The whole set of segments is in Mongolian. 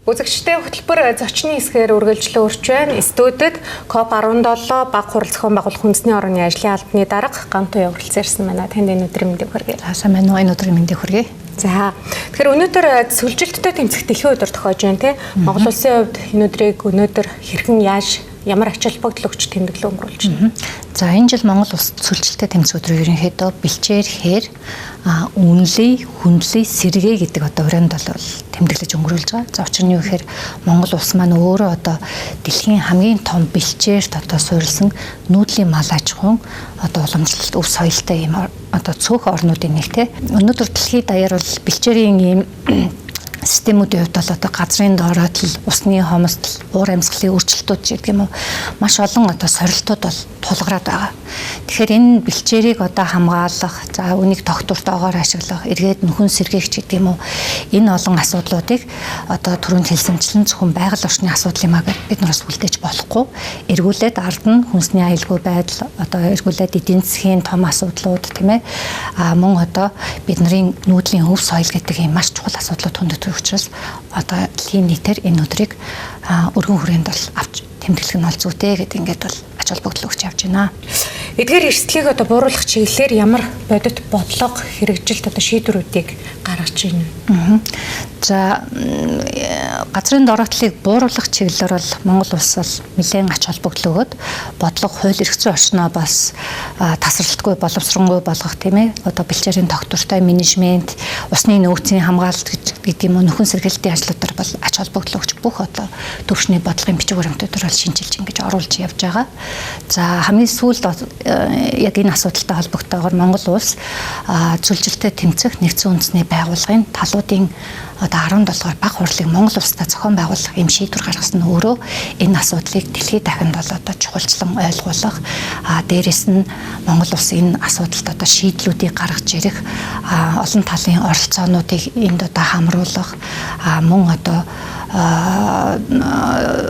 Үзэгчтэй хөтөлбөр зочны хэсгээр үргэлжлэн өрч байна. Студид COP17 баг хурал зохион байгуулах үндэсний орны ажлын албаны дарга Гамтуяа хүрэлцэн ирсэн байна. Танд энэ өдрийн мэндийг хүргэе. Сайн байна уу? Энэ өдрийн мэндийг хүргэе. За. Тэгэхээр өнөөдөр сүлжилттэй тэмцэх дэлхийн өдөр тохиож байна тий. Монгол улсын хувьд энэ өдрийг өнөөдөр хэрхэн яаж ямар ач холбогдол өгч тэмдэглэл өнгөрүүлж байна. За энэ жил Монгол улс сүлжилттэй тэмцэх өдрийг ерөнхийдөө бэлчээр үнэлээ, хүндлээ, сэргээ гэдэг уранд бол тэмдэглэж өнгөрүүлж байгаа. За учир нь юу гэхээр Монгол улс маань өөрөө дэлхийн хамгийн том бэлчээрт суурилсан нүүдлийн мал аж ахуйн уламжлалт өв соёлтой ийм цөөх орнуудын нэг те. Өнөөдөр дэлхийд даяар бол бэлчээрийн ийм системүүдийн хувьд бол газрын доороод л усны хомсдол, уур амьсгалын өөрчлөлтүүд гэдэг юм уу маш олон сорилтууд бол тулгараад байгаа. Тэгэхээр энэ бэлчээрийг хамгаалах, за үнийг тогтвортойгоор ашиглах, эргээд нөхөн сэргээгч гэдэг юм уу энэ олон асуудлуудыг түрүүнд хэлсэнчлэн зөвхөн байгаль орчны асуудал юм аа гэж бид нараас үлдээж болохгүй. Эргүүлээд ард нь хүнсний аюулгүй байдал, эргүүлээд эдийн засгийн том асуудлууд тийм ээ. Мөн бидний нүүдлийн өв соёл гэдэг ийм маш чухал асуудлууд хүндэтгэх учраас дэлхийн нийтээр энэ өдрийг өргөн хүрээнд бол авч тэмдэглэх нь бол зүйтэй гэдэг ингээд бол ач холбогдол өгч явж байна. Эдгээр эрсдлийг бууруулах чиглэлээр ямар бодит бодлого хэрэгжилт шийдвэрүүдийг гаргаж байна. За газрын дороотлыг бууруулах чиглэлээр бол Монгол улс бол нэлээд ач холбогдол өгөөд бодлого, хууль эрх зүйн орчноо бас тасралтгүй, боловсронгүй болгох тийм ээ. Бэлчээрийн тогтвортой менежмент, усны нөөцийн хамгаалалт гэдэг юм уу нөхөн сэргэлтийн ажлуудаар бол ач холбогдол өгч бүх төвшний бодлогын бичиг баримтуудаар бол шинжилж ингэж оруулж явж байгаа. За хамгийн сүүлд яг энэ асуудалтай холбогдтойгоор Монгол улс зөвлөлтөд тэмцэх нэгдсэн үндэсний байгууллагын талуудын 17 дугаар баг хурлыг Монгол улстай зохион байгуулах юм шийдвэр гаргасан нь өөрөө энэ асуудлыг дэлхийд дахинд бол чухалчлан ойлгуулах, дээрэс нь Монгол улс энэ асуудалд шийдлүүдийг гаргаж ирэх, олон талын оролцоонуудыг энд хамруулах, мөн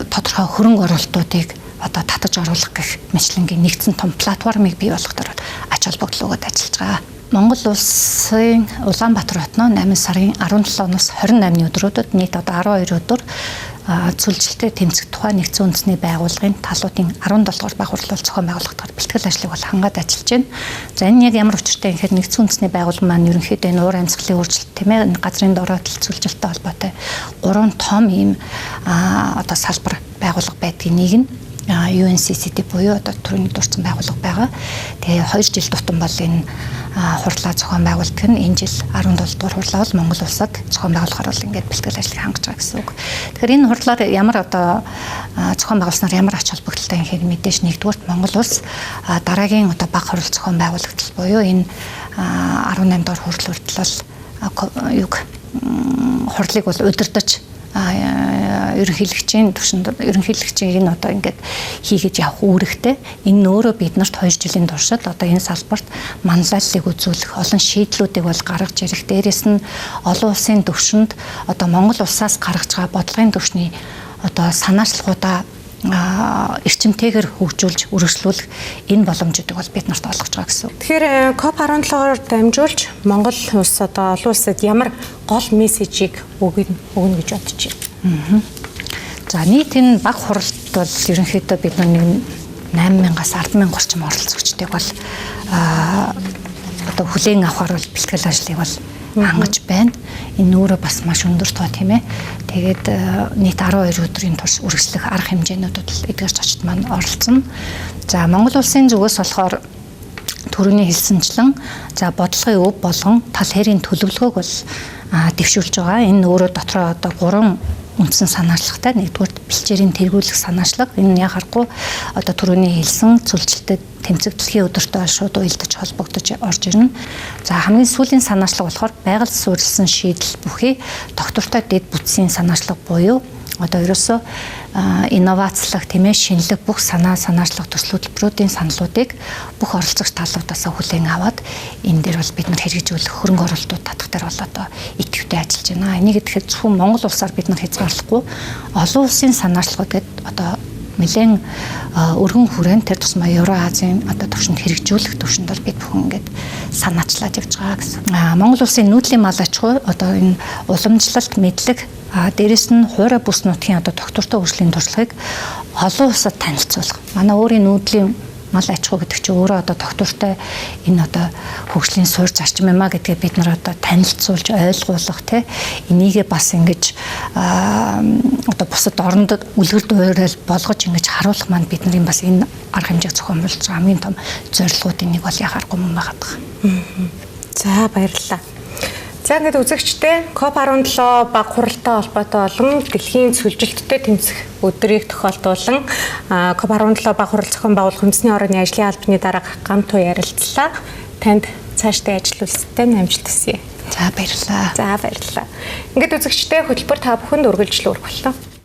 тодорхой хөрөнгө оруулалтуудыг татаж оруулах гэх мэтлэнгийн нэгдсэн том платформыг бий болгохоор ач холбогдол өгөөд ажиллаж байгаа. Монгол улсын Улаанбаатар хотноо 8 сарын 17-ноос 28-ны өдрүүдэд нийт 12 өдөр зөвлөлтөд тэмцэх тухай нэгдсэн үндэсний байгууллагын талуудын 17 дугаар баг хурлыг зохион байгуулахад бэлтгэл ажлыг бол хангаад ажиллаж байна. За энэ яг ямар учиртай юм гэхээр нэгдсэн үндэсний байгууллага маань ерөнхийдөө энэ уур амьсгалын өөрчлөлт тийм ээ газрын дороотлол зөвлөлттэй холбоотой 3 том ийм салбар байгууллага байдгийг нэг нь UNCCD буюу түрүүний дурдсан байгууллага байгаа. Тэгээ 2 жил тутам бол энэ хурлаа зохион байгуулдаг нь энэ жил 17 дугаар хурлаа бол Монгол улсад зохион байгуулахаар бол ингээд бэлтгэл ажлыг хангаж байгаа гэсэн үг. Тэгэхээр энэ хурлаар ямар зохион байгуулснаар ямар ач холбогдолтой юм хэрэг мэдээж нэгдүгээр Монгол улс дараагийн баг хурал зохион байгуулагч буюу энэ 18 дугаар хурал хүртэл хурлыг бол удирдах ерөнхийлөгчийн түвшинд ерөнхийлөгчийн ингээд хийгээд явах үүрэгтэй. Энэ нь өөрөө биднэрт 2 жилийн туршид энэ салбарт манлайллыг үзүүлэх, олон шийдлүүдийг бол гаргаж ирэх. Дээрээс нь олон улсын түвшинд Монгол улсаас гаргаж байгаа бодлогын түвшний санаачлалуудаа эрчимтэйгээр хөгжүүлж, үргэлжлүүлэх энэ боломжуудыг бол бид нарт олгож байгаа гэсэн. Тэгэхээр COP17-оор дамжуулж Монгол улс олон улсад ямар гол мессежийг өгнө гэж бодож байна. За нийт энэ баг хуралд бол ерөнхийдөө бид нэг 8,000-аас 10,000 орчим оролцогчдыг бол хүлээн авахар бол бэлтгэл ажлыг бол хангаж байна. Энэ өөрөө бас маш өндөр тоо тийм ээ. Тэгээд нийт 12 өдрийн турш үргэлжлэх арга хэмжээнүүдэд эдгээр зочид маань оролцсон. За Монгол улсын зүгээс болохоор түрүүний хэлсэнчлэн за бодлогын өв болгон тал хэрийн төлөвлөгөөг бол дэвшүүлж байгаа. Энэ өөрөө дотроо 3 үндсэн санаачлагтай. Нэгдүгээр бэлчээрийн тэргүүлэх санаачлага. Энэ яг харахгүй түрүүний хэлсэн зөвлөлтөд тэмцэх дэлхийн өдөртөө шууд уялдаж холбогдож орж ирнэ. За хамгийн сүүлийн санаачлага болохоор байгаль суурилсан шийдэл бүхий тогтвортой дэд бүтцийн санаачлага буюу ерөөсөө инновацлах тийм ээ шинэлэг бүх санаачлах төсөл хөтөлбөрүүдийн саналуудыг бүх оролцогч талуудаас хүлээн аваад энэ дээр бол бид нар хэрэгжүүлэх хөрөнгө оруулалтууд татах дээр бол идэвхтэй ажиллаж байна. Энийг тэгэхээр зөвхөн Монгол улсаар бид нар хязгаарлахгүй олон улсын санаачлагууд гэдэг нэлээд өргөн хүрээнд тэр тусмаа Евразийн одоо төвшөнд хэрэгжүүлэх төвшөнд бол бид бүхэн ингээд санаачлаад явж байгаа гэсэн. Монгол улсын нүүдлийн мал аж ахуй одоо энэ уламжлалт мэдлэг дээрэс нь хуурай бүс нутгийн одоо доктортой хөгжлийн туршлагыг олон улсад танилцуулах. Манай өөрийн нүүдлийн мал аж ахуй гэдэг чинь өөрөө одоо доктортой энэ одоо хөгжлийн суурь зарчим юмаа гэдгээ бид нар одоо танилцуулж ойлгуулах те энийгээ бас ингэж одоо бусад оронд үлгэр дуурайл болгож ингэж харуулах маань бидний бас энэ арга хэмжээг зохион байгуулж байгаа хамгийн том зорилгоудын нэг бол яхааргүй юм байгаа. За баярлалаа. За ингээд үзэгчтэй COP17 баг хуралтай холбоотой болон дэлхийн сүлжилттэй тэмцэх өдрийг тохиолдуулан COP17 баг хурал зохион байгуулах үндэсний орны ажлын албаны дарга гамт уу ярилцлаа. Танд цаашдаа ажил үйлстэй амжилт хүсье. За баярлалаа. За баярлалаа. Ингээд үзэгчтэй хөтөлбөр та бүхэнд үргэлжлүүлэх боллоо.